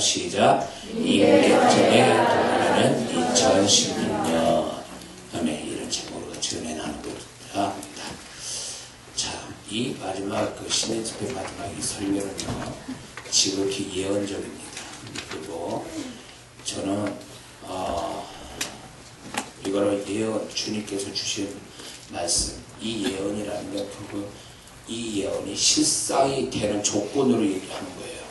시작. 임계점에 도달하는 2016년. 이런 제목으로 같이 은혜 나누고자 합니다. 자, 이 마지막 신의 집회 마지막 이 설교는요, 지극히 예언적입니다. 그리고 저는 이거를 주님께서 주신 말씀, 이 예언이라는 게 이 예언이 실상이 되는 조건으로 얘기하는 거예요.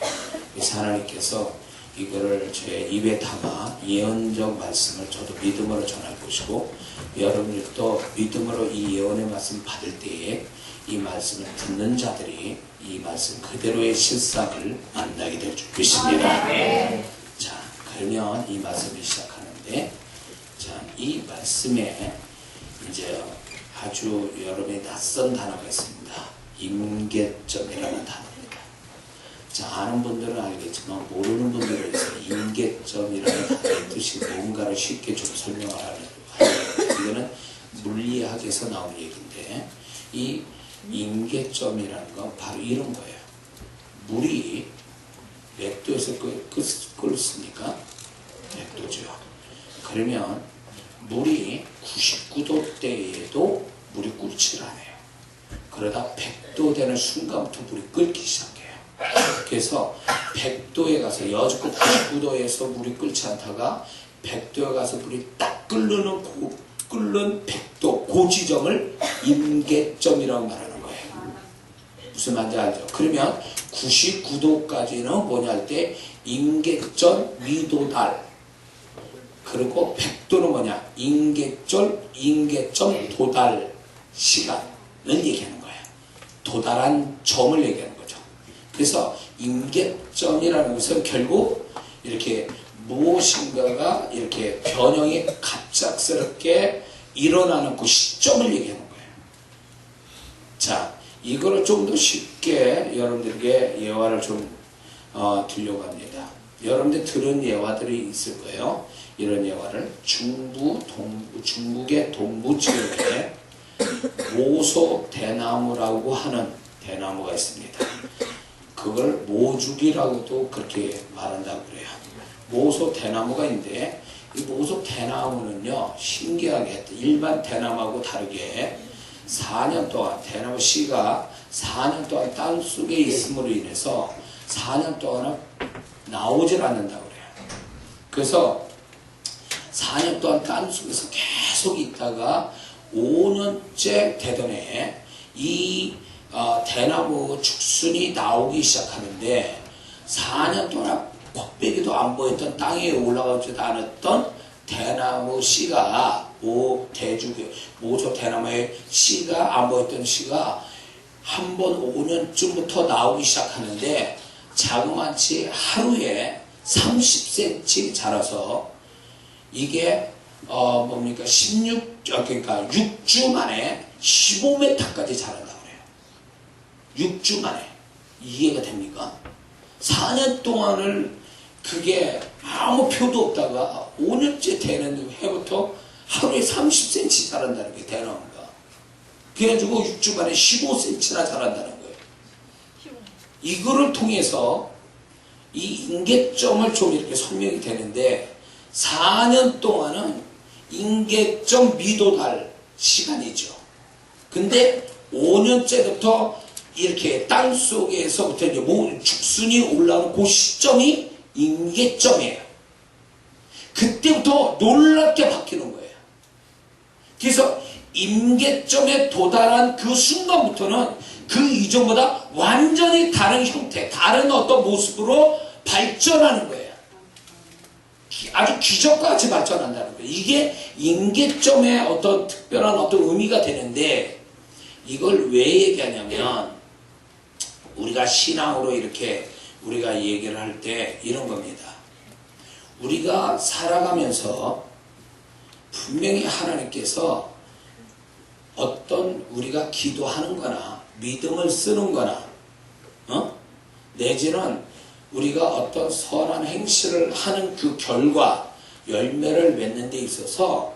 그래서 하나님께서 이거를 제 입에 담아 예언적 말씀을 저도 믿음으로 전할 것이고, 여러분들도 믿음으로 이 예언의 말씀 받을 때에 이 말씀을 듣는 자들이 이 말씀 그대로의 실상을 만나게 될 줄 믿습니다. 자, 그러면 이 말씀을 시작하는데, 자, 이 말씀에 이제 아주 여러분의 낯선 단어가 있습니다. 임계점이라는 단어입니다. 자, 아는 분들은 알겠지만 모르는 분들을 위해서 임계점이라는 단어의 뜻이 뭔가를 쉽게 좀 설명을 하려고 합니다. 이거는 물리학에서 나온 얘기인데, 이 임계점이라는 건 바로 이런 거예요. 물이 몇 도에서 끓습니까? 100도죠. 그러면 물이 99도대에도 물이 끓질 않아요. 그러다 100도 되는 순간부터 물이 끓기 시작해요. 그래서 100도에 가서 여지껏 99도에서 물이 끓지 않다가 100도에 가서 물이 딱 끓는 100도 그 지점을 임계점이라고 말하는 거예요. 무슨 말인지 알죠? 그러면 99도까지는 뭐냐 할 때 임계점 미도달, 그리고 100도는 뭐냐? 임계점 도달 시간을 얘기하는 거예요. 도달한 점을 얘기하는 거죠. 그래서 임계점이라는 것은 결국 이렇게 무엇인가가 이렇게 변형이 갑작스럽게 일어나는 그 시점을 얘기하는 거예요. 자, 이거를 좀 더 쉽게 여러분들에게 예화를 좀 드리려고 합니다. 여러분들 들은 예화들이 있을 거예요. 이런 예화를 중국의 동부 지역에 모소 대나무라고 하는 대나무가 있습니다. 그걸 모죽이라고도 그렇게 말한다고 그래요. 모소 대나무가 있는데, 이 모소 대나무는요, 신기하게 일반 대나무하고 다르게 4년 동안, 대나무 씨가 4년 동안 땅 속에 있음으로 인해서 4년 동안은 나오질 않는다고 그래요. 그래서 4년 동안 땅 속에서 계속 있다가 5년째 되던 해에 이 대나무 죽순이 나오기 시작하는데, 4년 동안 곱빼기도 안 보였던 땅에 올라가지도 않았던 대나무 씨가 모조 대나무의 씨가 안 보였던 씨가 한 번 5년쯤부터 나오기 시작하는데, 자그마치 하루에 30cm 자라서 이게 뭡니까 6주 만에 15m까지 자란다고 그래요. 6주 만에. 이해가 됩니까? 4년 동안을 그게 아무 표도 없다가 5년째 되는 해부터 하루에 30cm 자란다는 게 대나무가. 그래가지고 6주 만에 15cm나 자란다는 거예요. 이거를 통해서 이 임계점을 좀 이렇게 설명이 되는데, 4년 동안은 임계점 미도달 시간이죠. 근데 5년째부터 이렇게 땅 속에서부터 이제 죽순이 올라오는 그 시점이 임계점이에요. 그때부터 놀랍게 바뀌는 거예요. 그래서 임계점에 도달한 그 순간부터는 그 이전보다 완전히 다른 형태, 다른 어떤 모습으로 발전하는 거예요. 아주 기적같이 발전한다는 거예요. 이게 임계점의 어떤 특별한 어떤 의미가 되는데, 이걸 왜 얘기하냐면, 우리가 신앙으로 이렇게 우리가 얘기를 할 때 이런 겁니다. 우리가 살아가면서 분명히 하나님께서 어떤 우리가 기도하는 거나 믿음을 쓰는 거나 내지는 우리가 어떤 선한 행실을 하는 그 결과 열매를 맺는 데 있어서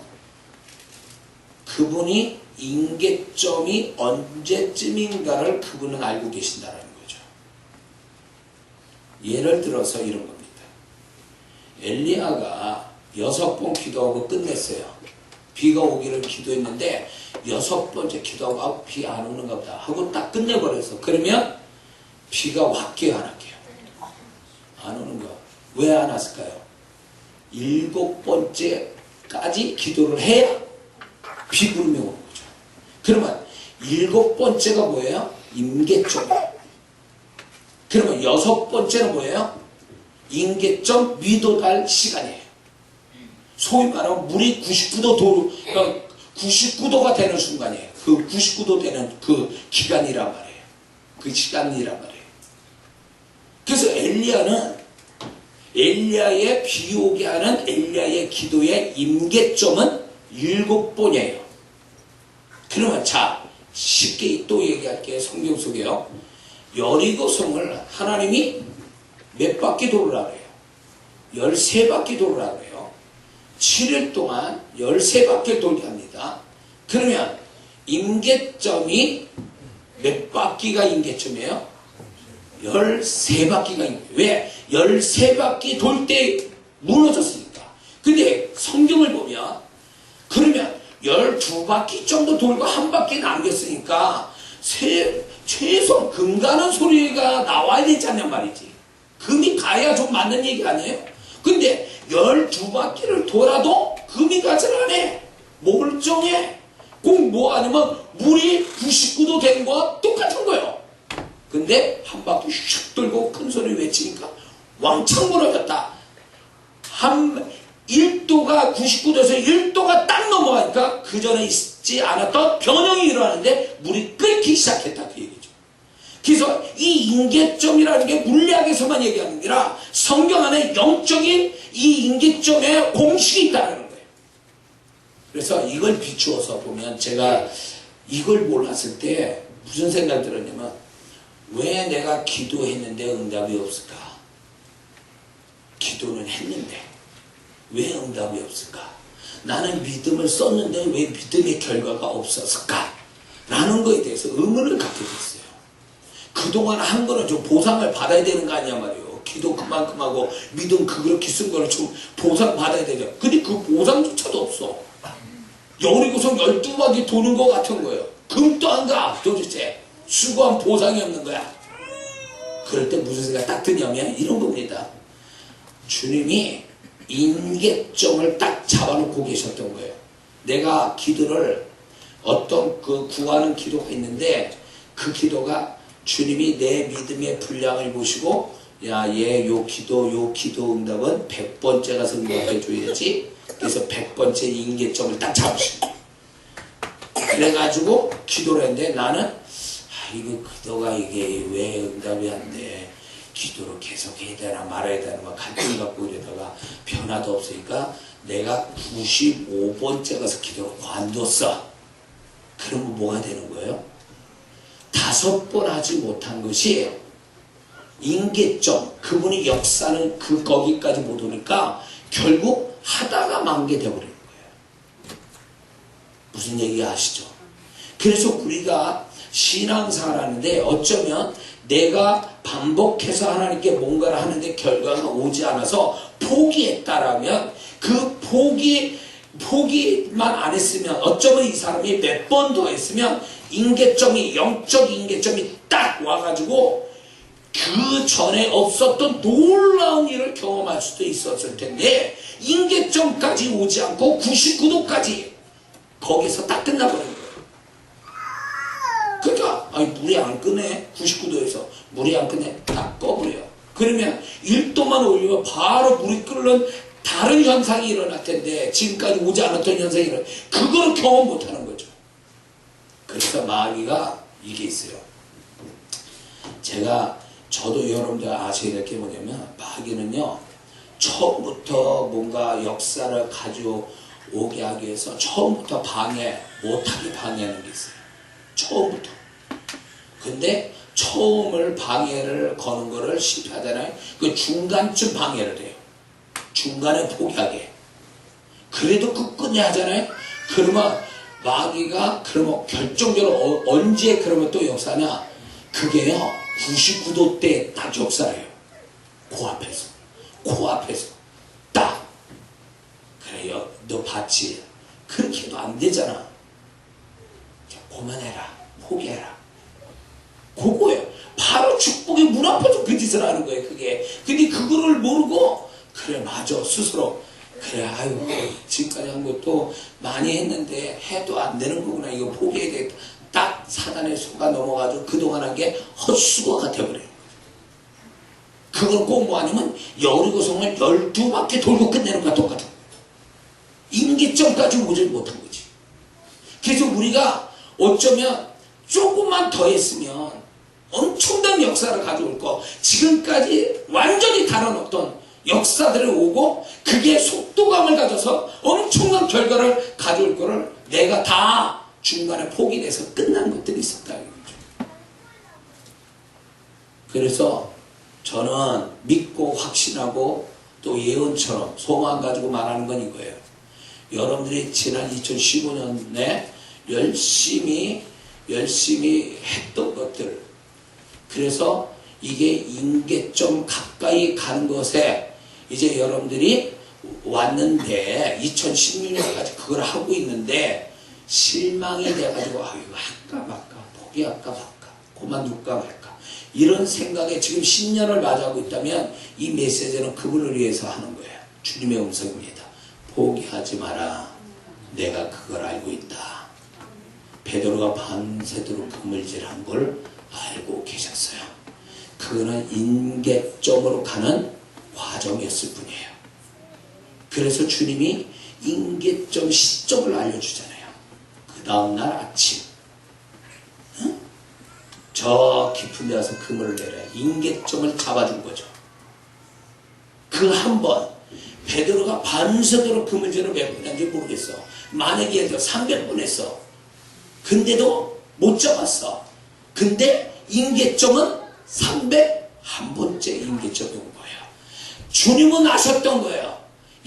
그분이 임계점이 언제쯤인가를 그분은 알고 계신다는 거죠. 예를 들어서 이런 겁니다. 엘리야가 6번 기도하고 끝냈어요. 비가 오기를 기도했는데 6번째 기도하고 아, 비 안 오는가 보다 하고 딱 끝내버렸어. 그러면 비가 왔게요, 안 왔게요? 안 오는 거야. 왜 안 왔을까요? 7번째까지 기도를 해야 비구름이 오는 거죠. 그러면 7번째가 뭐예요? 임계점이에요. 그러면 6번째는 뭐예요? 임계점 미도달 시간이에요. 소위 말하면 물이 99도가 되는 순간이에요. 그 99도 되는 그 기간이란 말이에요. 그 시간이란 말이에요. 그래서 엘리야의 비 오게 하는 엘리야의 기도의 임계점은 7번이에요. 그러면 자, 쉽게 또 얘기할게요. 성경 속에요. 여리고성을 하나님이 몇 바퀴 돌으라 그래요? 13바퀴 돌으라 그래요. 7일 동안 13바퀴를 돌게 합니다. 그러면 임계점이 몇 바퀴가 임계점이에요? 13바퀴가 왜? 13바퀴 돌 때 무너졌으니까. 근데 성경을 보면 그러면 12바퀴 정도 돌고 한 바퀴 남겼으니까 최소 금 가는 소리가 나와야 되지 않냐 말이지. 금이 가야 좀 맞는 얘기 아니에요? 근데 12바퀴를 돌아도 금이 가질 않아. 멀쩡해. 꼭 뭐 아니면 물이 99도 된 거와 똑같은 거예요. 근데 한 바퀴 슉 돌고 큰 소리 외치니까 왕창 무너졌다. 1도가 99도에서 1도가 딱 넘어가니까 그 전에 있지 않았던 변형이 일어나는데 물이 끓기 시작했다 그 얘기죠. 그래서 이 임계점이라는 게 물리학에서만 얘기하는 게 아니라 성경 안에 영적인 이 임계점에 공식이 있다는 거예요. 그래서 이걸 비추어서 보면 제가 이걸 몰랐을 때 무슨 생각이 들었냐면 왜 내가 기도했는데 응답이 없을까? 기도는 했는데 왜 응답이 없을까? 나는 믿음을 썼는데 왜 믿음의 결과가 없었을까? 라는 거에 대해서 의문을 갖게 됐어요. 그동안 한 거는 좀 보상을 받아야 되는 거 아니야 말이에요. 기도 그만큼 하고 믿음 그렇게 쓴 거는 좀 보상 받아야 되죠. 근데 그 보상조차도 없어. 여리고성 12바퀴 도는 거 같은 거예요. 금도 안 가 도대체. 수고한 보상이 없는 거야. 그럴 때 무슨 생각 딱 드냐면 이런 겁니다. 주님이 임계점을 딱 잡아놓고 계셨던 거예요. 내가 기도를 어떤 그 구하는 기도가 있는데 그 기도가 주님이 내 믿음의 분량을 보시고 야, 얘 요 기도 응답은 100번째 가서 응답해 줘야지. 그래서 100번째 임계점을 딱 잡으신 거예요. 그래가지고 기도를 했는데 나는 이거 기도가 이게 왜 응답이 안 돼? 기도를 계속 해야 되나 말아야 되나 막 갈등 갖고 이러다가 변화도 없으니까 내가 95번째 가서 기도를 관뒀어. 그러면 뭐가 되는 거예요? 5번 하지 못한 것이 임계점, 그분이 역사는 거기까지 못 오니까 결국 하다가 만게 되어버리는 거예요. 무슨 얘기 아시죠? 그래서 우리가 신앙생활 하는데 어쩌면 내가 반복해서 하나님께 뭔가를 하는데 결과가 오지 않아서 포기했다라면 그 포기만 안 했으면 어쩌면 이 사람이 몇 번 더 했으면 임계점이 영적 임계점이 딱 와가지고 그 전에 없었던 놀라운 일을 경험할 수도 있었을 텐데 임계점까지 오지 않고 99도까지 거기서 딱 끝나버린 거예요. 그러니까 아니 물이 안 끄네. 99도에서 물이 안 끄네. 다 꺼버려요. 그러면 1도만 올리면 바로 물이 끓는 다른 현상이 일어날 텐데 지금까지 오지 않았던 현상이 일어나 그거를 경험 못하는 거죠. 그래서 마귀가 이게 있어요. 저도 여러분들 아셔야 될 게 뭐냐면 마귀는요 처음부터 뭔가 역사를 가져오게 하기 위해서 처음부터 못하게 방해하는 게 있어요. 처음부터. 근데 처음을 방해를 거는 거를 실패하잖아요. 그 중간쯤 방해를 해요. 중간에 포기하게. 그래도 끝끝내 하잖아요. 그러면 마귀가 그러면 결정적으로 언제 그러면 또 역사냐? 그게요 99도 때 딱 역사해요. 코앞에서 너도 봤지. 그렇게 해도 안 되잖아. 자, 그만해라. 포기해라. 그거예요. 바로 축복의 문 앞에서 그 짓을 하는 거예요. 그게. 근데 그거를 모르고 그래 맞아 스스로 그래 아유 지금까지 한 것도 많이 했는데 해도 안 되는 거구나. 이거 포기해야 되겠다. 딱 사단의 속아 넘어가지고 그동안 한 게 헛수고가 돼버려요. 그걸 꼭 뭐 아니면 여리고성을 12바퀴 돌고 끝내는 거랑 똑같은 거예요. 임기점까지 오질 못한 거지. 그래서 우리가 어쩌면 조금만 더 했으면 엄청난 역사를 가져올 거, 지금까지 완전히 다른 어떤 역사들을 오고 그게 속도감을 가져서 엄청난 결과를 가져올 거를 내가 다 중간에 포기돼서 끝난 것들이 있었다. 그래서 저는 믿고 확신하고 또 예언처럼 소망 가지고 말하는 건 이거예요. 여러분들이 지난 2015년에 열심히 했던 것들, 그래서 이게 임계점 가까이 가는 것에 이제 여러분들이 왔는데 2016년까지 그걸 하고 있는데 실망이 돼가지고 아유 할까 말까 포기할까 말까 그만둘까 말까 이런 생각에 지금 신년을 맞이하고 있다면 이 메시지는 그분을 위해서 하는 거예요. 주님의 음성입니다. 포기하지 마라. 내가 그걸 알고 있다. 베드로가 밤새도록 그물질한 걸 알고 계셨어요. 그거는 임계점으로 가는 과정이었을 뿐이에요. 그래서 주님이 임계점 시점을 알려주잖아요. 그 다음날 아침 저 깊은 데 가서 그물을 내려 임계점을 잡아준 거죠. 그 한 번 베드로가 밤새도록 그물질을 몇 번 했는지 모르겠어. 만약에 예를 들어 300번 했어. 근데도 못 잡았어. 근데 임계점은 301번째 임계점이 온 거예요. 주님은 아셨던 거예요.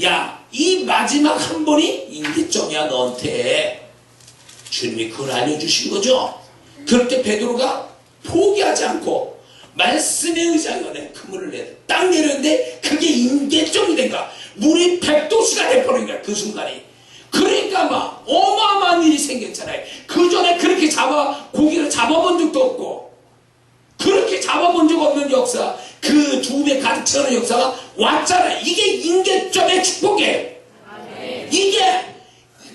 야, 이 마지막 한 번이 임계점이야 너한테. 주님이 그걸 알려주신 거죠. 그럴 때 베드로가 포기하지 않고 말씀에 의지하여 그물을 내려 딱 내렸는데 그게 임계점이 된 거야. 물이 100도씨가 돼버린 거야. 그 순간이. 그러니까 막 어마어마한 일이 생겼잖아요. 그 전에 그렇게 고기를 잡아본 적도 없고 그렇게 잡아본 적 없는 역사, 그 2배 가득 채우는 역사가 왔잖아요. 이게 임계점의 축복이에요. 이게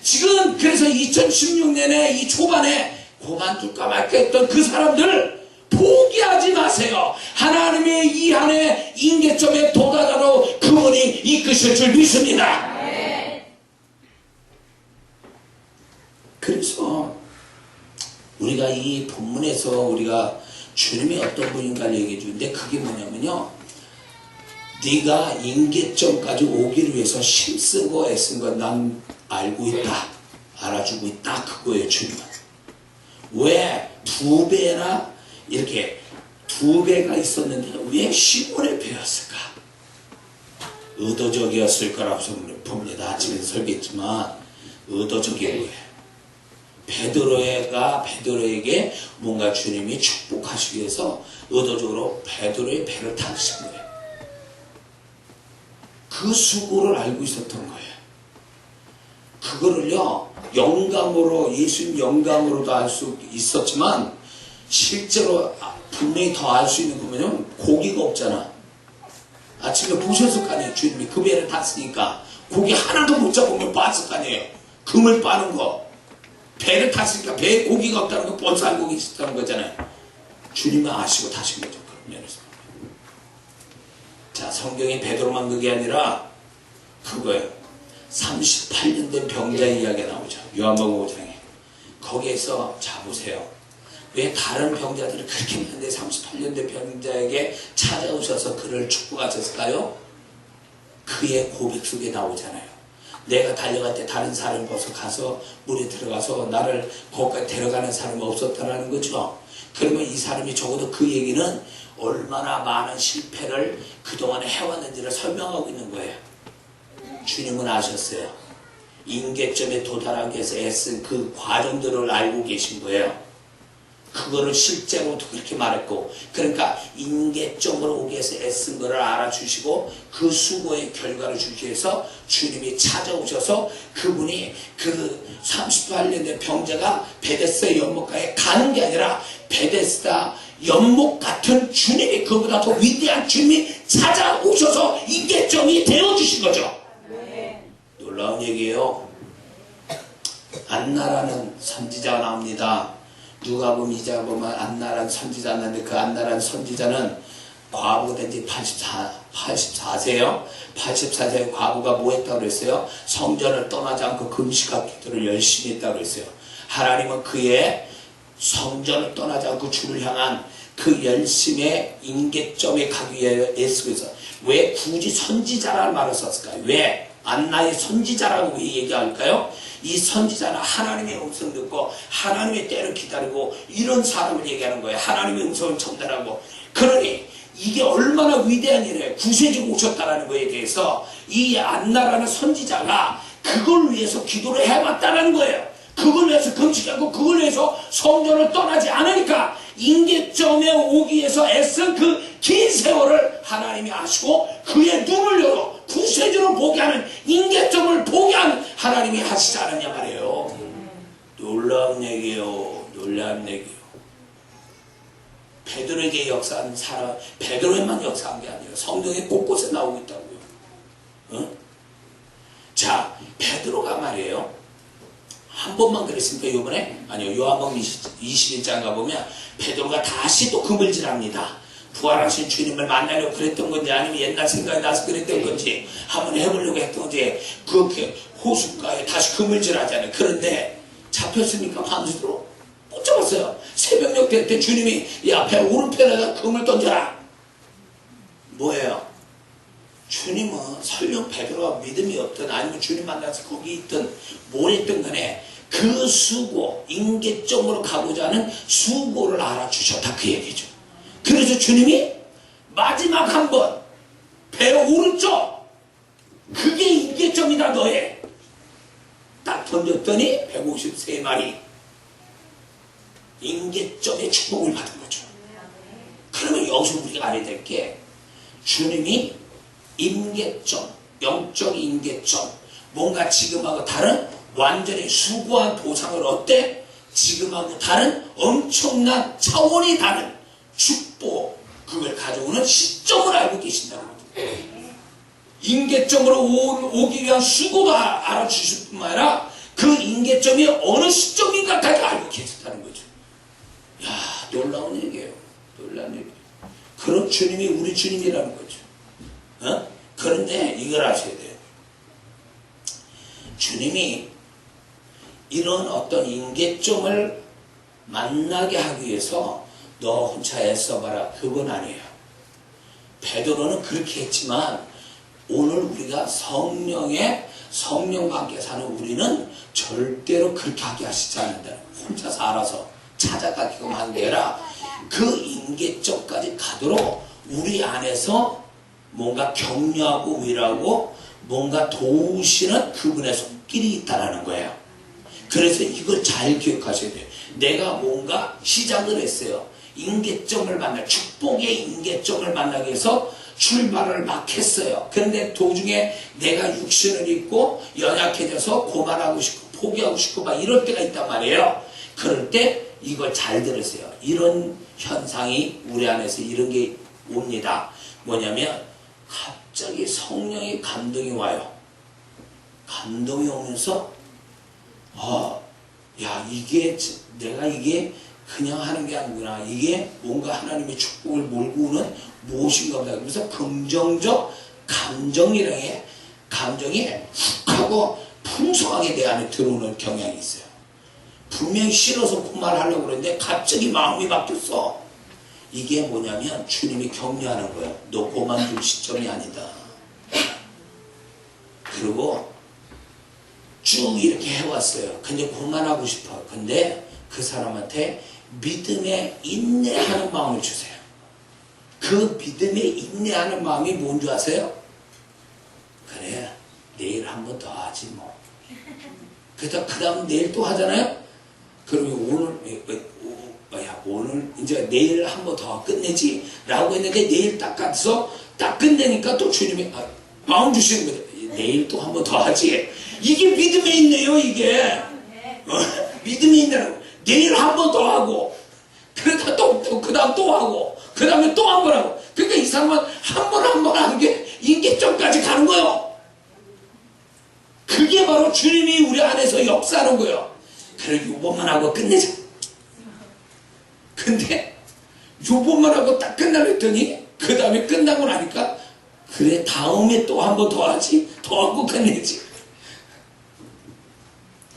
지금 그래서 2016년에 이 초반에 그만둘까 말까 했던 그 사람들 포기하지 마세요. 하나님의 이 안에 임계점에 도달하러 그분이 이끄실 줄 믿습니다. 그래서 우리가 이 본문에서 우리가 주님이 어떤 분인가를 얘기해 주는데 그게 뭐냐면요. 네가 임계점까지 오기를 위해서 힘쓰고 애쓴 건 난 알고 있다. 알아주고 있다. 그거예요. 주님은. 왜 2배나 이렇게 2배가 있었는데 왜 시몬에 배웠을까? 의도적이었을 거라고 봅니다. 아침에 설계했지만 의도적인 거예요. 베드로에게 뭔가 주님이 축복하시기 위해서 의도적으로 베드로의 배를 타신 거예요. 그 수고를 알고 있었던 거예요. 그거를요 영감으로 예수님 영감으로도 알 수 있었지만 실제로 분명히 더 알 수 있는 거면요 고기가 없잖아. 아침에 보셨을 거 아니에요. 주님이 그 배를 탔으니까 고기 하나도 못 잡으면 봤을 거 아니에요. 금을 빠는 거. 배를 탔으니까 배에 고기가 없다는 거 벌써 알고 계셨다는 거잖아요. 주님은 아시고 타신 거죠. 그런 면에서. 자, 성경이 베드로만 그게 아니라 그거예요. 38년 된 병자의 이야기가 나오죠. 요한복음 5장에. 거기에서 자 보세요. 왜 다른 병자들이 그렇게 많은데 38년 된 병자에게 찾아오셔서 그를 축복하셨을까요? 그의 고백 속에 나오잖아요. 내가 달려갈 때 다른 사람이 벌써 가서 물에 들어가서 나를 거기까지 데려가는 사람이 없었다는 거죠. 그러면 이 사람이 적어도 그 얘기는 얼마나 많은 실패를 그동안에 해왔는지를 설명하고 있는 거예요. 주님은 아셨어요. 임계점에 도달하기 위해서 애쓴 그 과정들을 알고 계신 거예요. 그거를 실제로도 그렇게 말했고, 그러니까 인계점으로 오기 위해서 애쓴 거를 알아주시고 그 수고의 결과를 주기 위해서 주님이 찾아오셔서 그분이 그 38년 된 병자가 베데스다 연못가에 가는 게 아니라 베데스다 연못 같은 주님이, 그보다 더 위대한 주님이 찾아오셔서 인계점이 되어주신 거죠. 놀라운 얘기예요. 안나라는 선지자가 나옵니다. 누가복음 2장 보면 안나라는 선지자가 나는데, 그 안나라는 선지자는 과부가 된 지 84세요. 84세 과부가 뭐 했다고 그랬어요? 성전을 떠나지 않고 금식하고 기도를 열심히 했다고 그랬어요. 하나님은 그의 성전을 떠나지 않고 주를 향한 그 열심의 인계점에 가기 위해 애쓰고 있어. 왜 굳이 선지자라는 말을 썼을까요? 왜 안나의 선지자라고 왜 얘기할까요? 이 선지자는 하나님의 음성 듣고 하나님의 때를 기다리고 이런 사람을 얘기하는 거예요. 하나님의 음성을 전달하고. 그러니 이게 얼마나 위대한 일이에요. 구세주가 오셨다라는 거에 대해서 이 안나라는 선지자가 그걸 위해서 기도를 해봤다는 거예요. 그걸 위해서 금식하고 그걸 위해서 성전을 떠나지 않으니까 인계점에 오기 위해서 애쓴 그 긴 세월을 하나님이 아시고 그의 눈을 열어 구세주를 보게 하는, 인계점을 보게 하는 하나님이 하시지 않았냐 말이에요. 놀라운 얘기예요. 놀라운 얘기예요. 베드로에게 역사한 사람, 베드로에만 역사한 게 아니에요. 성경에 곳곳에 나오고 있다고요. 어? 자, 베드로가 말이에요. 한 번만 그랬으니까 이번에, 아니요, 요한복음 21장 가보면 베드로가 다시 또 그물질합니다. 부활하신 주님을 만나려고 그랬던 건지 아니면 옛날 생각이 나서 그랬던 건지 한번 해보려고 했던 건지 그렇게 호숫가에 다시 그물질하잖아요. 그런데 잡혔으니까 밤새도록 못 잡았어요. 새벽녘 될 때 주님이 야, 배 오른편에다 그물 던져라. 뭐예요? 주님은 설령 베드로가 믿음이 없든 아니면 주님 만나서 거기 있든 뭘 했든 간에 그 수고, 인계점으로 가고자 하는 수고를 알아주셨다, 그 얘기죠. 그래서 주님이 마지막 한 번 배 오른쪽, 그게 인계점이다 너의, 딱 던졌더니 153마리 인계점의 축복을 받은 거죠. 그러면 여기서 우리가 알아야 될 게, 주님이 인계점, 영적 인계점, 뭔가 지금하고 다른 완전히 수고한 보상을 어때? 지금하고 다른 엄청난 차원이 다른 축복, 그걸 가져오는 시점을 알고 계신다는 거죠. 인계점으로 오기 위한 수고도 알아주실 뿐만 아니라 그 인계점이 어느 시점인가까지 알고 계셨다는 거죠. 야, 놀라운 얘기예요. 놀라운 얘기예요. 그런 주님이 우리 주님이라는 거죠. 어? 그런데 이걸 아셔야 돼요. 주님이 이런 어떤 인계점을 만나게 하기 위해서 너 혼자 애써봐라, 그건 아니에요. 베드로는 그렇게 했지만 오늘 우리가 성령과 함께 사는 우리는 절대로 그렇게 하게 하시지 않는다. 혼자서 알아서 찾아가기만 하는 게 아니라 그 인계점까지 가도록 우리 안에서 뭔가 격려하고 위로하고 뭔가 도우시는 그분의 손길이 있다는 거예요. 그래서 이걸 잘 기억하셔야 돼요. 내가 뭔가 시작을 했어요. 인계점을 축복의 인계점을 만나기 위해서 출발을 막 했어요. 그런데 도중에 내가 육신을 입고 연약해져서 고만하고 싶고 포기하고 싶고 막 이럴 때가 있단 말이에요. 그럴 때 이걸 잘 들으세요. 이런 현상이 우리 안에서 이런 게 옵니다. 뭐냐면 갑자기 성령의 감동이 와요. 감동이 오면서 야, 내가 이게 그냥 하는 게 아니구나. 이게 뭔가 하나님의 축복을 몰고 오는 무엇인가 보다. 그래서 긍정적 감정이 훅 하고 풍성하게 내 안에 들어오는 경향이 있어요. 분명히 싫어서 그만하려고 그러는데 갑자기 마음이 바뀌었어. 이게 뭐냐면 주님이 격려하는 거예요. 너 그만둘 시점이 아니다. 그리고 쭉 이렇게 해왔어요. 근데 그만하고 싶어. 근데 그 사람한테 믿음에 인내하는 마음을 주세요. 그 믿음에 인내하는 마음이 뭔지 아세요? 그래, 내일 한 번 더 하지 뭐. 그래서 그 다음 내일 또 하잖아요? 그러면 오늘 오늘 이제 내일 한 번 더 끝내지 라고 했는데 내일 딱 가서 딱 끝내니까 또 주님이 마음 주시는 거예요. 내일 또 한 번 더 하지. 이게 믿음에 있네요. 이게 믿음이 있다고. 내일 한 번 더 하고 그러다 또 그 다음 또 하고 그 다음에 또 한 번 하고. 그러니까 이 사람은 한 번 하는 게 인계점까지 가는 거예요. 그게 바로 주님이 우리 안에서 역사하는 거예요. 그래 요번만 하고 끝내자. 근데 요번만 하고 딱 끝나려 했더니 그 다음에 끝나고 나니까 그래 다음에 또 한 번 더 하지. 더 하고 끝내지.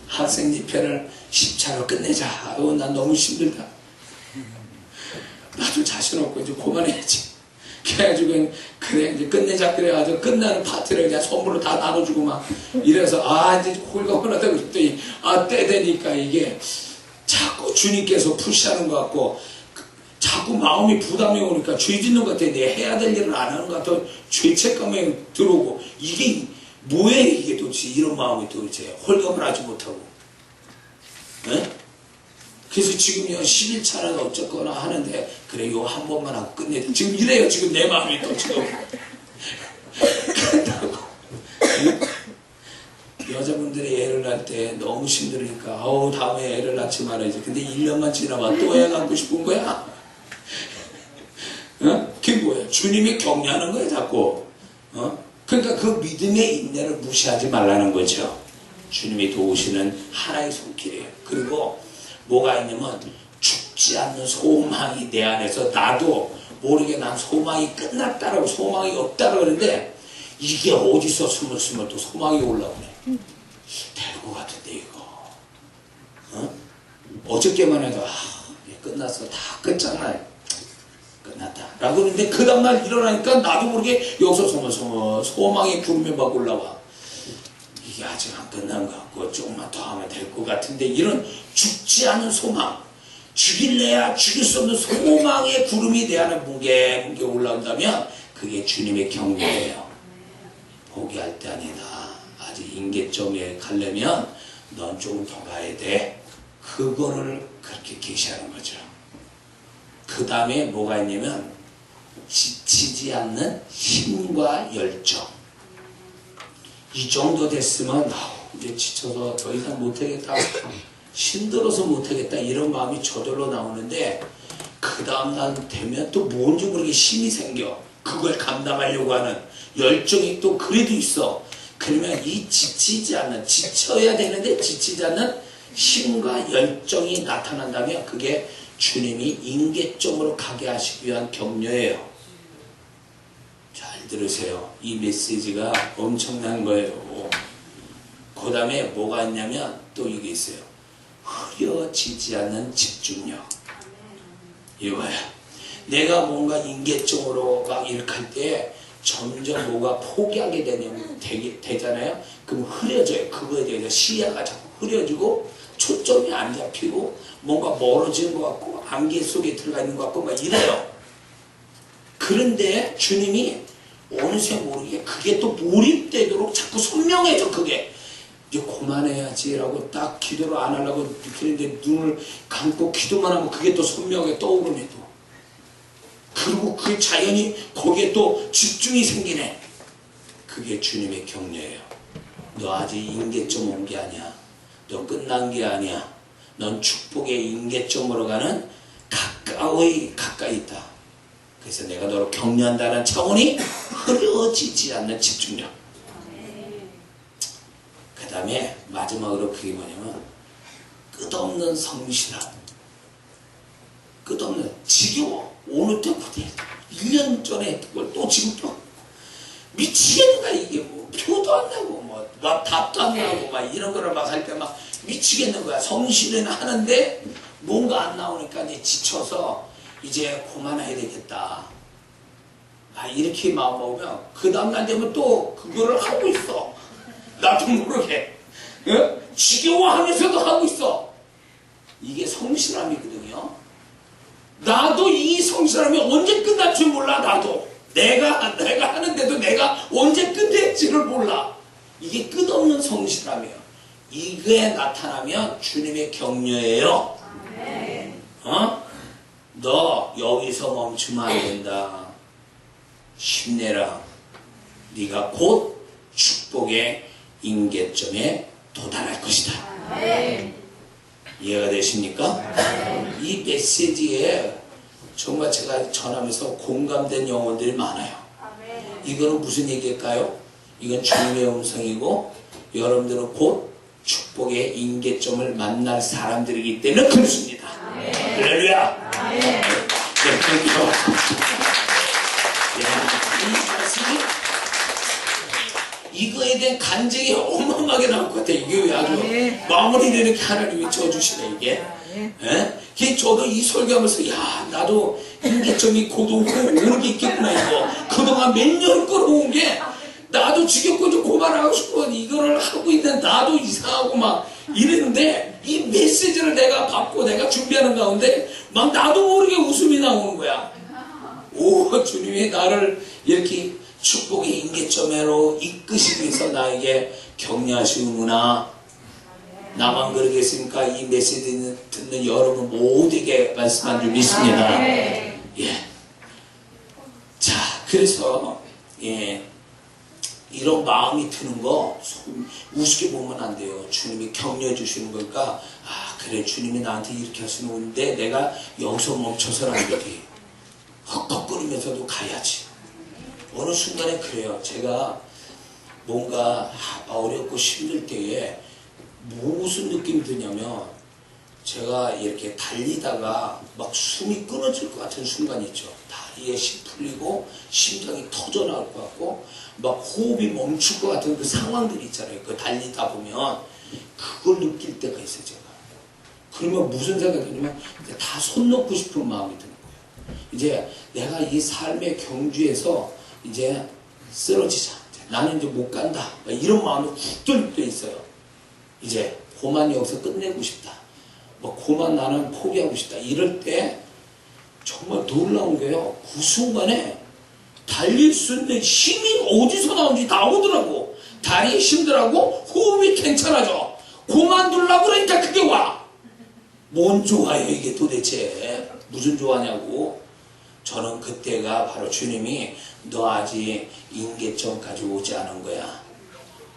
학생 집회를 10차로 끝내자. 아유 난 너무 힘들다. 나도 자신 없고 이제 그만해야지. 그래가지고 그래 이제 끝내자 그래가지고 끝나는 파티를 그냥 선물로 다 나눠주고 막 이래서 이제 홀가분하다고 그랬더니 때 되니까 이게 자꾸 주님께서 푸시하는 것 같고 자꾸 마음이 부담이 오니까 죄 짓는 것 같아. 내 해야 될 일을 안 하는 것 같아. 죄책감이 들어오고 이게 뭐예요 이게 도대체. 이런 마음이 도대체 홀가분하지 못하고. 네? 그래서 지금요 11차는 어쨌거나 하는데 그래 요 한 번만 하고 끝내자. 지금 이래요. 지금 내 마음이 또 지금 끝나고. 여자분들이 애를 낳을 때 너무 힘들으니까 다음에 애를 낳지 말아야지. 근데 1년만 지나봐 또 애 낳고 싶은 거야. 그게 뭐야? 주님이 격려하는 거야 자꾸. 그러니까 그 믿음의 인내를 무시하지 말라는 거죠. 주님이 도우시는 하나의 손길이에요. 그리고 뭐가 있냐면 죽지 않는 소망이 내 안에서 나도 모르게 난 소망이 끝났다라고 소망이 없다라고 그러는데 이게 어디서 스물스물 또 소망이 올라오네. 될 것 같은데 이거. 어저께만 해도 끝났어. 다 끝장나요. 끝났다 라고 그러는데 그 다음날 일어나니까 나도 모르게 여기서 소머소머 소망의 구름이 막 올라와. 이게 아직 안 끝난 것 같고 조금만 더 하면 될 것 같은데 이런 죽지 않은 소망, 죽일래야 죽일 수 없는 소망의 구름이 내 안에 뭉게 올라온다면 그게 주님의 격려예요. 포기할 때 아니다. 아직 인계점에 가려면 넌 조금 더 가야 돼. 그거를 그렇게 계시하는 거죠. 그 다음에 뭐가 있냐면 지치지 않는 힘과 열정. 이 정도 됐으면 이제 지쳐서 더 이상 못하겠다, 힘들어서 못하겠다 이런 마음이 저절로 나오는데 그 다음날 되면 또 뭔지 모르게 힘이 생겨. 그걸 감당하려고 하는 열정이 또 그래도 있어. 그러면 이 지치지 않는, 지쳐야 되는데 지치지 않는 힘과 열정이 나타난다면 그게 주님이 인계점으로 가게 하시기 위한 격려예요. 잘 들으세요. 이 메시지가 엄청난 거예요. 그 다음에 뭐가 있냐면 또 이게 있어요. 흐려지지 않는 집중력. 이거야. 내가 뭔가 인계점으로 막 이렇게 할 때 점점 뭐가 포기하게 되잖아요. 그럼 흐려져요. 그거에 대해서 시야가 자꾸 흐려지고 초점이 안 잡히고 뭔가 멀어지는 것 같고 안개 속에 들어가 있는 것 같고 막 이래요. 그런데 주님이 어느새 모르게 그게 또 몰입되도록 자꾸 선명해져. 그게 이제 그만해야지라고 딱 기도를 안 하려고 그랬는데 눈을 감고 기도만 하면 그게 또 선명하게 떠오르네 또. 그리고 그 자연히 거기에 또 집중이 생기네. 그게 주님의 격려예요. 너 아직 인계점 온 게 아니야. 너 끝난 게 아니야. 넌 축복의 인계점으로 가는 가까이 있다. 그래서 내가 너를 격려한다는 차원이 흐려지지 않는 집중력. 그 다음에 마지막으로 그게 뭐냐면 끝없는 성실함. 끝없는 지겨워. 어느 때부터 1년 전에 했던 걸 또 지금 또 미치겠는가. 이게 뭐 표도 안 나고 뭐 답도 안 나고 막 이런 거를 막 할 때 막 미치겠는 거야. 성실은 하는데 뭔가 안 나오니까 이제 지쳐서 이제 그만해야 되겠다. 이렇게 마음 먹으면 그 다음날 되면 또 그거를 하고 있어. 나도 모르게. 지겨워하면서도 하고 있어. 이게 성실함이거든요. 나도 이 성실함이 언제 끝날 줄 몰라. 나도 내가 하는데도 내가 언제 끝낼지를 몰라. 이게 끝없는 성실함이에요. 이게 나타나면 주님의 격려예요. 너 여기서 멈추면 안 된다. 힘내라. 네가 곧 축복의 임계점에 도달할 것이다. 이해가 되십니까? 이 메시지에 정말 제가 전하면서 공감된 영혼들이 많아요. 이거는 무슨 얘기일까요? 이건 주님의 음성이고 여러분들은 곧 축복의 임계점을 만날 사람들이기 때문에 그렇습니다. 할렐루야. 이 말씀이 이거에 대한 간증이 어마어마하게 나올 것 같아요. 이게 왜 아주 마무리를 이렇게 하나님이 쳐주시네 이게. 예? 저도 이 설교하면서 야 나도 임계점이 곧 오고 오는 게 있겠구나 이거. 그동안 몇 년 끌어온 게 나도 지겹고 좀 고만하고 싶고 이거를 하고 있는 나도 이상하고 막 이랬는데 이 메시지를 내가 받고 내가 준비하는 가운데 막 나도 모르게 웃음이 나오는 거야. 오 주님이 나를 이렇게 축복의 임계점으로 이끄시기 위해서 나에게 격려하시는구나. 나만 그러겠습니까? 이 메시지 듣는 여러분 모두에게 말씀한 줄 믿습니다. 예. 자, 그래서 예, 이런 마음이 드는 거 우습게 보면 안 돼요. 주님이 격려해 주시는 거니까 아 그래 주님이 나한테 이렇게 하시는 건데 내가 여기서 멈춰서는 안 되지. 헉헉거리면서도 가야지. 어느 순간에 그래요. 제가 뭔가 어렵고 힘들 때에 무슨 느낌이 드냐면 제가 이렇게 달리다가 막 숨이 끊어질 것 같은 순간이 있죠. 다리에 힘 풀리고 심장이 터져 나올 것 같고 막 호흡이 멈출 것 같은 그 상황들이 있잖아요. 그 달리다 보면 그걸 느낄 때가 있어요. 제가. 그러면 무슨 생각이 드냐면 다 손 놓고 싶은 마음이 드는 거예요. 이제 내가 이 삶의 경주에서 이제 쓰러지자. 나는 이제 못 간다. 이런 마음이 훅 들 때 있어요. 이제 고만 여기서 끝내고 싶다. 뭐 고만 나는 포기하고 싶다. 이럴 때 정말 놀라운 게요. 그 순간에 달릴 수 있는 힘이 어디서 나오는지 나오더라고. 다리에 힘들하고 호흡이 괜찮아져. 고만두려고 그러니까 그게 와. 뭔 좋아요 이게 도대체. 무슨 좋아냐고. 저는 그때가 바로 주님이 너 아직 임계점까지 오지 않은 거야.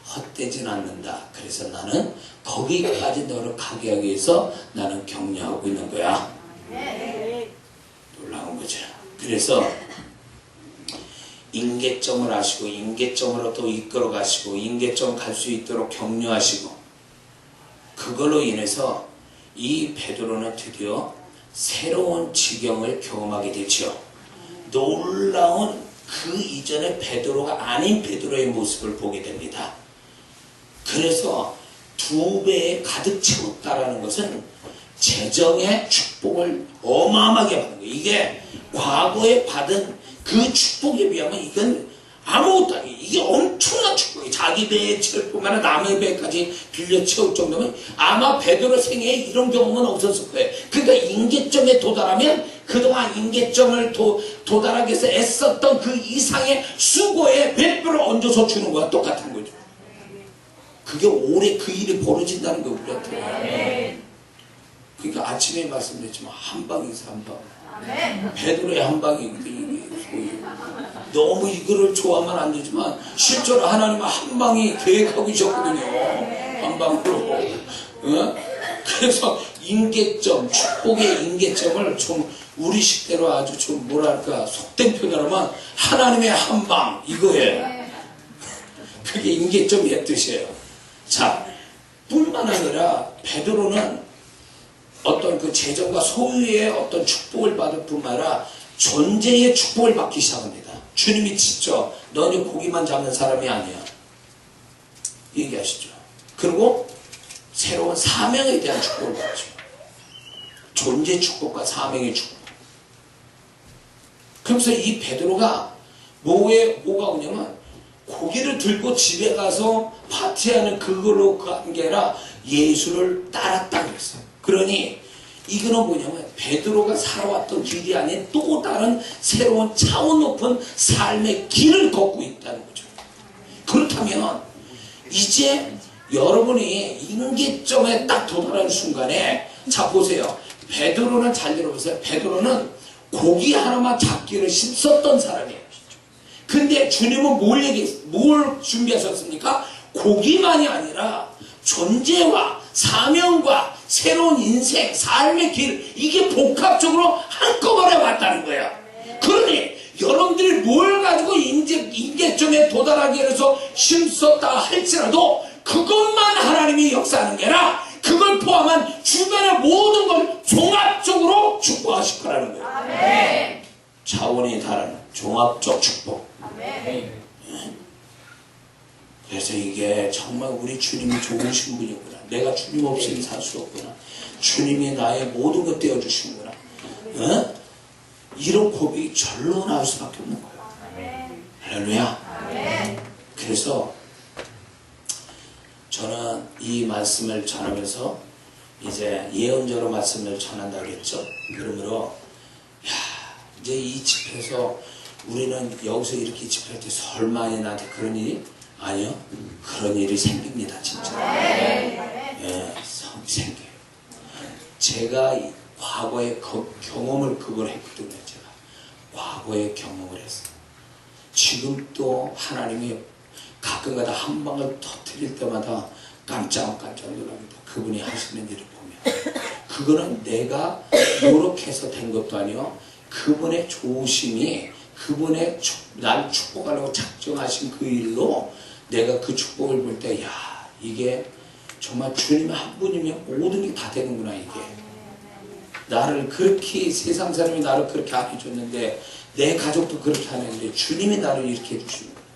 헛되진 않는다. 그래서 나는 거기까지 너를 가게 하기 위해서 나는 격려하고 있는 거야. 놀라운 거죠. 그래서 임계점을 아시고 임계점으로 또 이끌어 가시고 임계점 갈 수 있도록 격려하시고 그걸로 인해서 이 베드로는 드디어 새로운 지경을 경험하게 되죠. 놀라운 그 이전의 베드로가 아닌 베드로의 모습을 보게 됩니다. 그래서 2배에 가득 채웠다라는 것은 재정의 축복을 어마어마하게 받는 거예요. 이게 과거에 받은 그 축복에 비하면 이건 아무것도 아니에요. 이게 엄청난 축복이에요. 자기 배에 채울 뿐만 아니라 남의 배까지 빌려 채울 정도면 아마 베드로 생애에 이런 경험은 없었을 거예요. 그러니까 임계점에 도달하면 그동안 임계점을 도달하기 위해서 애썼던 그 이상의 수고에 100배를 얹어서 주는 거야. 똑같은 거죠. 그게 오래 그 일이 벌어진다는 거예요. 우리한테. 그러니까 아침에 말씀드렸지만 한 방이서 한 방. 베드로의 한 방이거든요. 너무 이거를 좋아하면 안 되지만 실제로 하나님은 한 방이 계획하고 계셨거든요. 한 방으로. 그래서 임계점, 축복의 임계점을 좀 우리 식대로 아주 좀 뭐랄까 속된 표현하면 하나님의 한 방 이거예요. 그게 임계점의 뜻이에요. 자, 뿐만 아니라 베드로는 어떤 그 재정과 소유의 어떤 축복을 받을 뿐만 아니라 존재의 축복을 받기 시작합니다. 주님이 직접 너는 고기만 잡는 사람이 아니야. 얘기하시죠. 그리고 새로운 사명에 대한 축복을 받죠. 존재 축복과 사명의 축복. 그러면서 이 베드로가 뭐가 오냐면 고기를 들고 집에 가서 파티하는 그걸로 간 게 아니라 예수를 따랐다고 했어요. 그러니 이거는 뭐냐면 베드로가 살아왔던 길이 아닌 또 다른 새로운 차원 높은 삶의 길을 걷고 있다는 거죠. 그렇다면 이제 여러분이 임계점에 딱 도달하는 순간에 자 보세요. 베드로는 잘 들어보세요. 베드로는 고기 하나만 잡기를 힘썼던 사람이에요. 근데 주님은 뭘 준비하셨습니까? 고기만이 아니라 존재와 사명과 새로운 인생, 삶의 길, 이게 복합적으로 한꺼번에 왔다는 거예요. 그러니 여러분들이 뭘 가지고 인계점에 도달하기 위해서 힘썼다 할지라도 그것만 하나님이 역사하는 게 아니라 그걸 포함한 주변의 모든 걸 종합적으로 축복하실 거라는 거예요. 아멘. 차원이 다른 종합적 축복. 아멘. 그래서 이게 정말 우리 주님이 좋으신 분이구나. 내가 주님 없이는 살 수 없구나. 주님이 나의 모든 것 되어주시는구나. 어? 이런 고백이 절로 나올 수밖에 없는 거예요. 아멘. 할렐루야. 아멘. 그래서 저는 이 말씀을 전하면서 이제 예언자로 말씀을 전한다고 했죠. 그러므로 이제 이 집회에서 우리는 여기서 이렇게 집회할 때 설마 나한테 그런 일이? 아니요. 그런 일이 생깁니다. 진짜. 예, 생겨요. 제가 과거에 경험을 그걸 했거든요. 제가 과거에 경험을 했어요. 지금 또 하나님이 가끔가다 한 방을 터뜨릴 때마다 깜짝깜짝 놀랍니다. 그분이 하시는 일을 보면. 그거는 내가 노력해서 된 것도 아니요. 그분의 좋으심이 그분의 날 축복하려고 작정하신 그 일로 내가 그 축복을 볼 때 야 이게 정말 주님의 한 분이면 모든 게 다 되는구나. 이게 나를 그렇게 세상 사람이 나를 그렇게 안 해줬는데 내 가족도 그렇게 안 했는데 주님이 나를 이렇게 해주시는 거예요.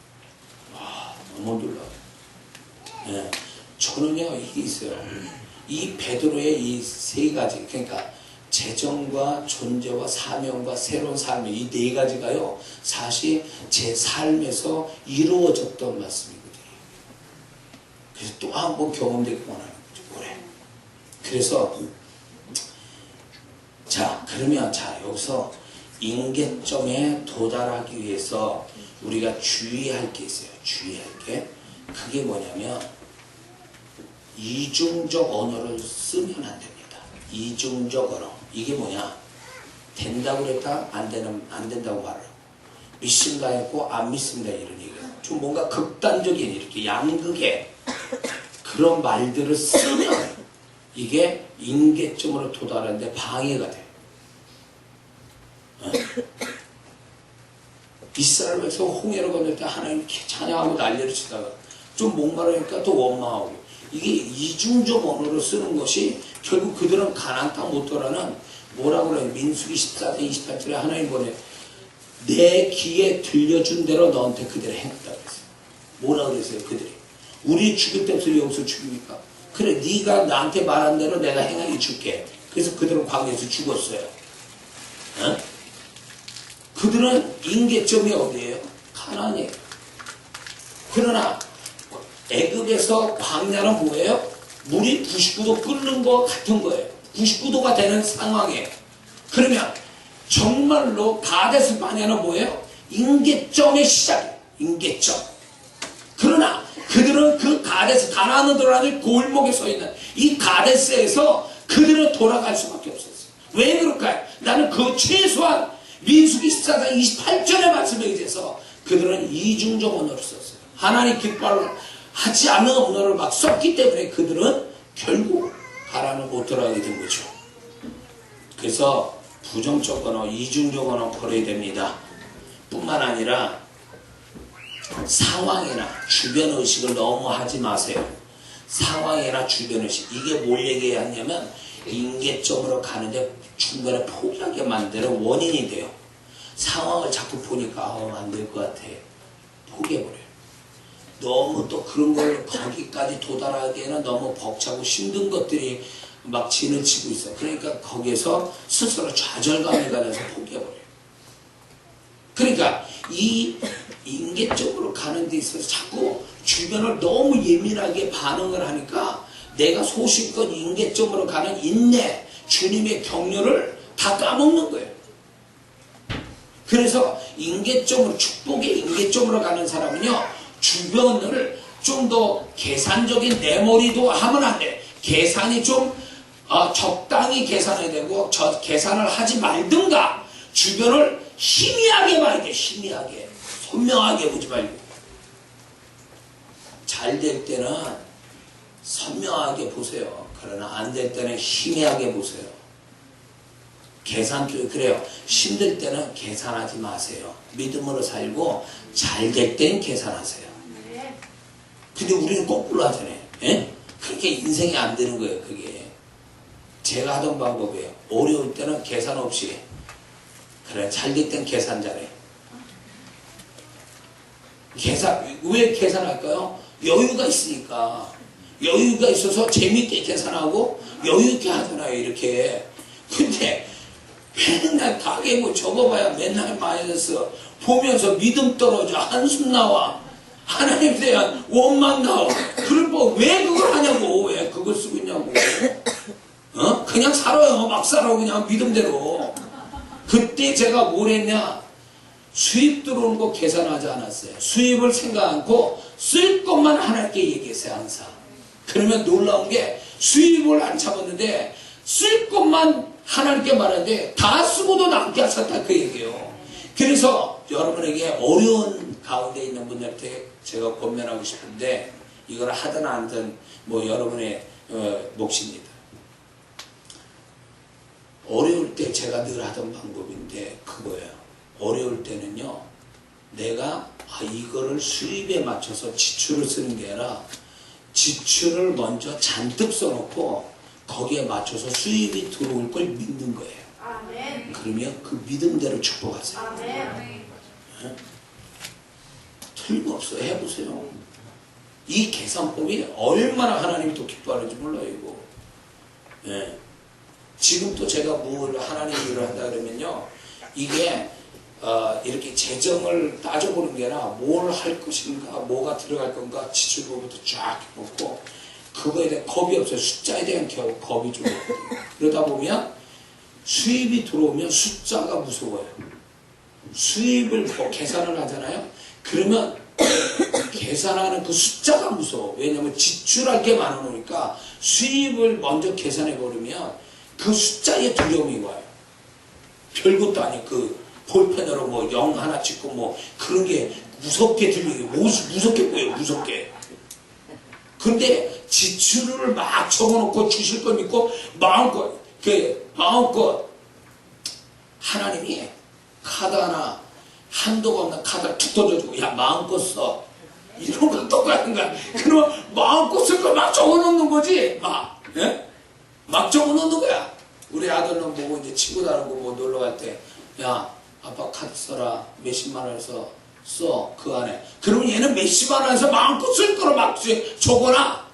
와 너무 놀라워요. 예, 저는요 이게 있어요. 이 베드로의 이 세 가지, 그러니까 재정과 존재와 사명과 새로운 삶의 이 네 가지가요 사실 제 삶에서 이루어졌던 말씀이거든요. 그래서 또 한 번 경험되기 원하는 거죠. 올해. 그래서 자 그러면 자 여기서 인계점에 도달하기 위해서 우리가 주의할 게 있어요. 주의할 게 그게 뭐냐면 이중적 언어를 쓰면 안 됩니다. 이중적 언어. 이게 뭐냐? 된다고 그랬다 안 된다고 말하고 믿습니다 했고 안 믿습니다 이런 얘기예요. 좀 뭔가 극단적인 이렇게 양극의 그런 말들을 쓰면 이게 인계점으로 도달하는데 방해가 돼요. 이스라엘에서 홍해를 건널 때 하나님 찬양하고 난리를 치다가 좀 목마르니까 또 원망하고 이게 이중적 언어로 쓰는 것이 결국 그들은 가나안 땅 못 돌아는 뭐라고 그래요? 민수기 14장 28절에 하나님 보내 내 귀에 들려준 대로 너한테 그대로 행했다고 그랬어요. 뭐라고 그랬어요? 그들이 우리 죽일 때부터 여기서 죽입니까? 그래 네가 나한테 말한 대로 내가 행하게 줄게. 그래서 그들은 광야에서 죽었어요. 어? 그들은 인계점이 어디예요? 가나안이에요. 그러나 애굽에서 광야는 뭐예요? 물이 99도 끓는 것 같은 거예요. 99도가 되는 상황이에요. 그러면 정말로 가데스 바네아는 뭐예요? 인계점의 시작이에요. 인계점. 그러나 그들은 그 가데스 가나안으로 들어가는 골목에 서 있는 이 가데스에서 그들은 돌아갈 수밖에 없었어요. 왜 그럴까요? 나는 그 최소한 민수기 14장 28절의 말씀에 의해서 그들은 이중적 언어를 썼어요. 하나님 기뻐하지 않는 언어를 막 썼기 때문에 그들은 결국 하나는 못 들어가게 된 거죠. 그래서 부정적 언어, 이중적 언어 버려야 됩니다. 뿐만 아니라 상황이나 주변 의식을 너무 하지 마세요. 상황이나 주변 의식 이게 뭘 얘기하냐면 인계점으로 가는데 중간에 포기하게 만드는 원인이 돼요. 상황을 자꾸 보니까 안 될 것 같아. 포기해버려요. 너무 또 그런 걸 거기까지 도달하기에는 너무 벅차고 힘든 것들이 막 지나치고 있어. 그러니까 거기에서 스스로 좌절감이 가면서 포기해버려요. 그러니까 이 인계적으로 가는 데 있어서 자꾸 주변을 너무 예민하게 반응을 하니까 내가 소신껏 인계점으로 가는 인내, 주님의 격려를 다 까먹는 거예요. 그래서 인계점으로, 축복의 인계점으로 가는 사람은요, 주변을 좀 더 계산적인 내 머리도 하면 안 돼. 계산이 좀 적당히 계산해야 되고, 계산을 하지 말든가, 주변을 희미하게 봐야 돼. 희미하게. 선명하게 보지 말고. 잘 될 때는 선명하게 보세요. 그러나 안 될 때는 희미하게 보세요. 계산 쪽에 그래요. 힘들 때는 계산하지 마세요. 믿음으로 살고 잘 될 땐 계산하세요. 근데 우리는 거꾸로 하잖아요. 예? 그렇게 인생이 안 되는 거예요. 그게 제가 하던 방법이에요. 어려울 때는 계산 없이 그래 잘 될 땐 계산 잘해. 계산 왜 계산할까요? 여유가 있으니까. 여유가 있어서 재밌게 계산하고 여유 있게 하잖아요. 이렇게. 근데 맨날 가게 뭐 적어봐야 맨날 마이너스 보면서 믿음 떨어져 한숨 나와 하나님에 대한 원망 나와. 그럴 거 왜 그걸 하냐고. 왜 그걸 쓰고 있냐고. 그냥 살아요. 막 살아 그냥 믿음대로. 그때 제가 뭘 했냐. 수입 들어오는 거 계산하지 않았어요. 수입을 생각 않고 쓸 것만 하나님께 얘기했어요. 항상. 그러면 놀라운 게 수입을 안 잡았는데 쓸 것만 하나님께 말하는데 다 쓰고도 남게 하셨다 그 얘기예요. 그래서 여러분에게 어려운 가운데 있는 분들한테 제가 권면하고 싶은데 이걸 하든 안 하든 뭐 여러분의 몫입니다. 어려울 때 제가 늘 하던 방법인데 그거예요. 어려울 때는요. 내가 이거를 수입에 맞춰서 지출을 쓰는 게 아니라 지출을 먼저 잔뜩 써놓고 거기에 맞춰서 수입이 들어올 걸 믿는 거예요. 아멘. 그러면 그 믿음대로 축복하세요. 아멘. 네? 틀림없어요. 해보세요. 이 계산법이 얼마나 하나님이 또 기뻐하는지 몰라요. 이거. 네. 지금 또 제가 뭘 하나님 일을 한다 그러면요. 이게 이렇게 재정을 따져보는 게 아니라 뭘 할 것인가, 뭐가 들어갈 건가 지출부부터 쫙 해놓고 그거에 대한 겁이 없어요. 숫자에 대한 겁이 좀 있거든요. 그러다 보면 수입이 들어오면 숫자가 무서워요. 수입을 뭐 계산을 하잖아요. 그러면 계산하는 그 숫자가 무서워. 왜냐하면 지출할 게 많아 놓으니까 수입을 먼저 계산해 버리면 그 숫자에 두려움이 와요. 별것도 아니고 그 볼펜으로 뭐 0 하나 찍고 뭐 그런 게 무섭게 들리고 무섭게 보여요. 무섭게. 근데 지출을 막 적어놓고 주실 걸 믿고 마음껏 하나님이 카드 하나 한도가 없는 카드를 툭 던져주고 야 마음껏 써 이런 거 똑같은 거야. 그러면 마음껏 쓸 걸 막 적어놓는 거지. 막 적어놓는 거야. 우리 아들은 보고 이제 친구들하고 뭐 놀러 갈 때 야 아빠 카드 써라 몇십만 원에서 써 그 안에. 그러면 얘는 몇십만 원에서 마음껏 쓸 거를 막 적어놔.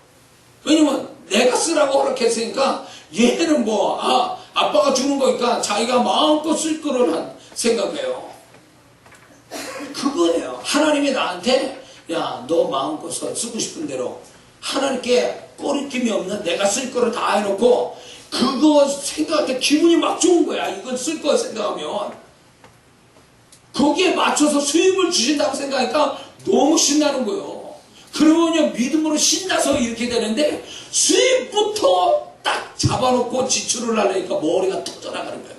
왜냐면 내가 쓰라고 그렇게 했으니까 얘는 뭐 아빠가 주는 거니까 자기가 마음껏 쓸 거를 생각해요. 그거예요. 하나님이 나한테 야 너 마음껏 쓰고 싶은 대로 하나님께 꺼리낌이 없는 내가 쓸 거를 다 해놓고 그거 생각할 때 기분이 막 좋은 거야. 이건 쓸 거 생각하면 거기에 맞춰서 수입을 주신다고 생각하니까 너무 신나는 거예요. 그러면 믿음으로 신나서 이렇게 되는데 수입부터 딱 잡아놓고 지출을 하려니까 머리가 터져나가는 거예요.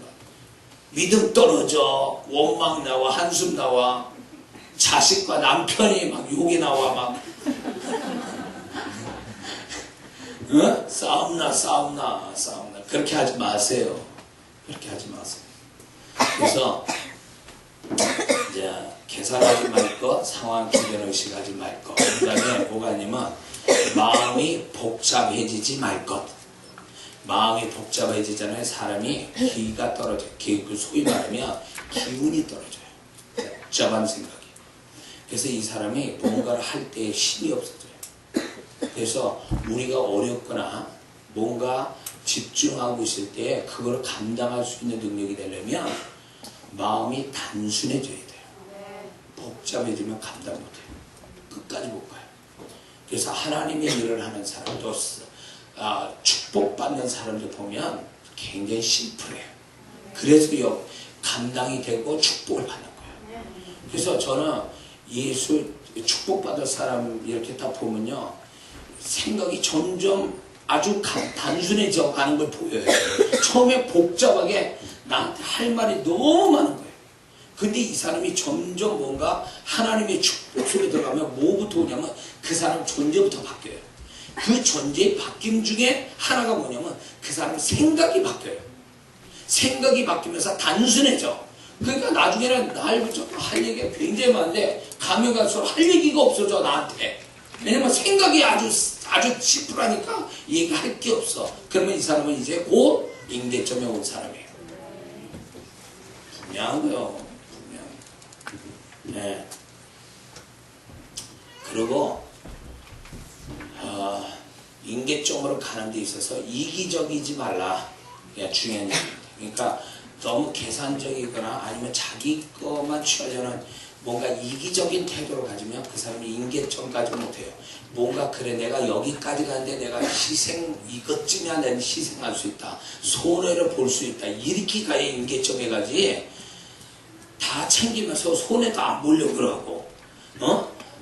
믿음 떨어져. 원망 나와. 한숨 나와. 자식과 남편이 막 욕이 나와. 막 싸움나. 그렇게 하지 마세요. 그렇게 하지 마세요. 그래서 이제 계산하지 말 것, 상황 주변의식 하지 말 것. 그 다음에 뭐가 아니면 마음이 복잡해지지 말 것. 마음이 복잡해지잖아요. 사람이 기가 떨어져요. 그 소위 말하면 기운이 떨어져요. 복잡한 생각이. 그래서 이 사람이 뭔가를 할 때 힘이 없어져요. 그래서 우리가 어렵거나 뭔가 집중하고 있을 때 그걸 감당할 수 있는 능력이 되려면 마음이 단순해져야 돼요. 복잡해지면 감당 못해요. 끝까지 못 가요. 그래서 하나님의 일을 하는 사람도 축복받는 사람들 보면 굉장히 심플해요. 그래서 감당이 되고 축복을 받는 거예요. 그래서 저는 예수 축복받을 사람 이렇게 딱 보면요. 생각이 점점 아주 단순해져 가는 걸 보여요. 처음에 복잡하게 나한테 할 말이 너무 많은 거예요. 근데 이 사람이 점점 뭔가 하나님의 축복 속에 들어가면 뭐부터 오냐면 그 사람 존재부터 바뀌어요. 그 존재의 바뀜 중에 하나가 뭐냐면 그 사람 생각이 바뀌어요. 생각이 바뀌면서 단순해져. 그러니까 나중에는 날 붙잡고 할 얘기가 굉장히 많은데 가면 갈수록 할 얘기가 없어져 나한테. 왜냐면 생각이 아주 심플하니까 얘기할 게 없어. 그러면 이 사람은 이제 곧 임계점에 온 사람이에요. 분명한 거요. 분명. 네. 그리고 임계점으로 가는 데 있어서 이기적이지 말라. 그게 중요한 얘기입니다. 그러니까 너무 계산적이거나 아니면 자기 것만 취하려는 뭔가 이기적인 태도로 가지면 그 사람이 임계점까지 못해요. 뭔가 그래 내가 여기까지 가는데 내가 희생 이것쯤이야 내가 희생할 수 있다. 손해를 볼 수 있다. 이렇게 가야 임계점에 가지. 다 챙기면서 손해도 안 보려고 그러고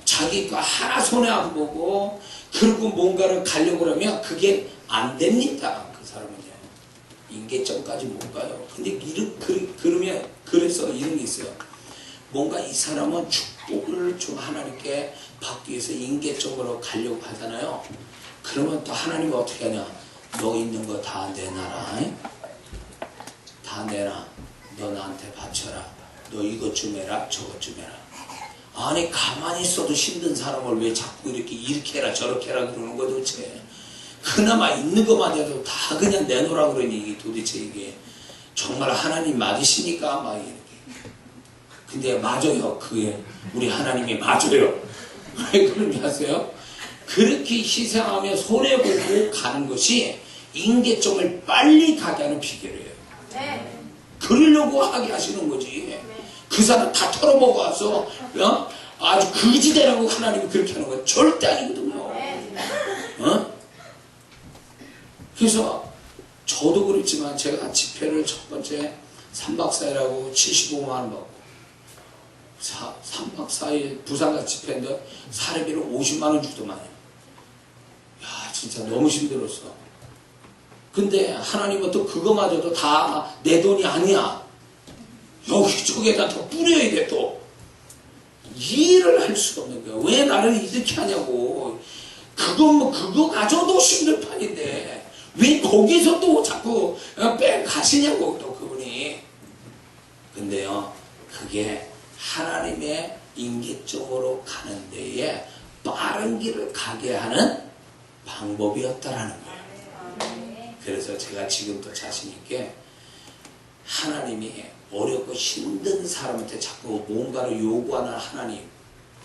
자기 거 하나 손해 안 보고 그리고 뭔가를 가려고 그러면 그게 안 됩니다. 그 사람은요. 임계점까지 못 가요. 근데 그러면 그래서 이런 게 있어요. 뭔가 이 사람은 축복을 좀 하나님께 받기 위해서 임계점으로 가려고 하잖아요. 그러면 또 하나님이 어떻게 하냐. 너 있는 거 다 내놔라. 다 내놔. 너 나한테 바쳐라. 너 이것 좀 해라. 저것 좀 해라. 아니 가만히 있어도 힘든 사람을 왜 자꾸 이렇게 해라 저렇게 해라 그러는 거 도대체. 그나마 있는 것만 해도 다 그냥 내놓으라 그러니 이게 도대체 이게 정말 하나님 맞으시니까 막 이렇게. 근데 맞아요. 그게 우리 하나님이 맞아요. 왜 그런지 아세요? 그렇게 희생하며 손해보고 가는 것이 임계점을 빨리 가게 하는 비결이에요. 그러려고 하게 하시는 거지. 그 사람 다 털어먹어 와서 아주 거지대라고 하나님이 그렇게 하는 거예요. 절대 아니거든요. 그래서 저도 그렇지만 제가 집회를 첫 번째 3박 4일하고 75만 원 받고 3박 4일 부산가 집회인데 사례비를 50만 원 주더만요. 야 진짜 너무 힘들었어. 근데 하나님은 또 그거마저도 다 내 돈이 아니야. 여기저기에다 더 뿌려야 돼 또. 이해를 할 수가 없는 거야. 왜 나를 이렇게 하냐고. 그거 가져도 힘들 판인데 왜 거기서 또 자꾸 가시냐고 또 그분이. 근데요 그게 하나님의 임계점으로 가는 데에 빠른 길을 가게 하는 방법이었다라는 거예요. 그래서 제가 지금도 자신 있게 하나님이 어렵고 힘든 사람한테 자꾸 뭔가를 요구하는 하나님,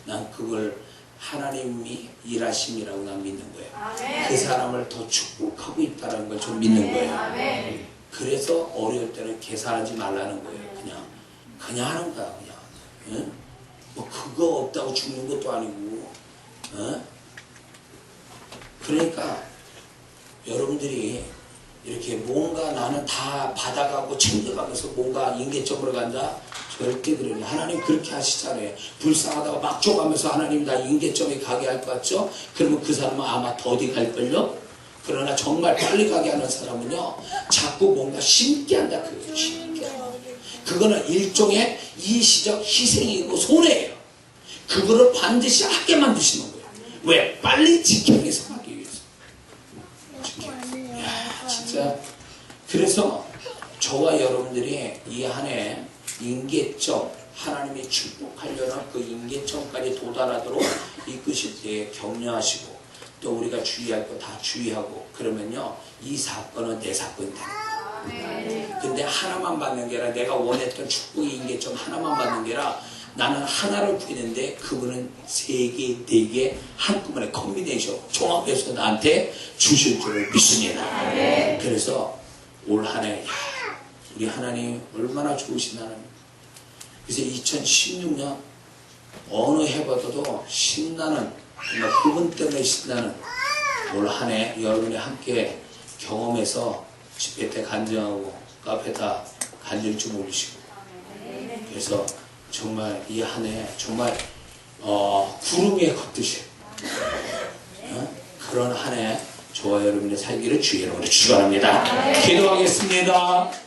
난 그걸 하나님이 일하심이라고 난 믿는 거예요. 그 사람을 더 축복하고 있다는 걸 좀 믿는 거예요. 그래서 어려울 때는 계산하지 말라는 거예요. 그냥 하는 거야. 그냥 뭐 그거 없다고 죽는 것도 아니고. 그러니까 여러분들이 이렇게 뭔가 나는 다 받아가고 챙겨가면서 뭔가 임계점으로 간다? 절대 그러냐. 하나님 그렇게 하시잖아요. 불쌍하다고 막 줘가면서 하나님 나 임계점에 가게 할 것 같죠? 그러면 그 사람은 아마 더디 갈걸요? 그러나 정말 빨리 가게 하는 사람은요, 자꾸 뭔가 심게 한다. 그거예요. 심게 한다. 그거는 일종의 일시적 희생이고 손해예요. 그거를 반드시 하게 만드시는 거예요. 왜? 빨리 지켜내서 하기 위해서. 진짜 그래서 저와 여러분들이 이 한 해 임계점 하나님이 축복하려는 그 임계점까지 도달하도록 이끄실 때 격려하시고 또 우리가 주의할 거 다 주의하고 그러면요 이 사건은 내 사건이다. 근데 하나만 받는 게 아니라 내가 원했던 축복의 임계점 하나만 받는 게 아니라 나는 하나를 구했는데 그분은 3개, 4개 한꺼번에 콤비네이션 종합해서 나한테 주실 줄을 믿습니다. 그래서 올 한 해 우리 하나님 얼마나 좋으신 하나님. 그래서 2016년 어느 해보다도 신나는 그분 때문에 신나는 올 한 해 여러분이 함께 경험해서 집회 때 간증하고 카페 다 간증 좀 올리시고 그래서 정말 이 한 해 정말 구름 위에 걷듯이 그런 한 해 저와 여러분의 살기를 주의 이름으로 축원합니다. 기도하겠습니다.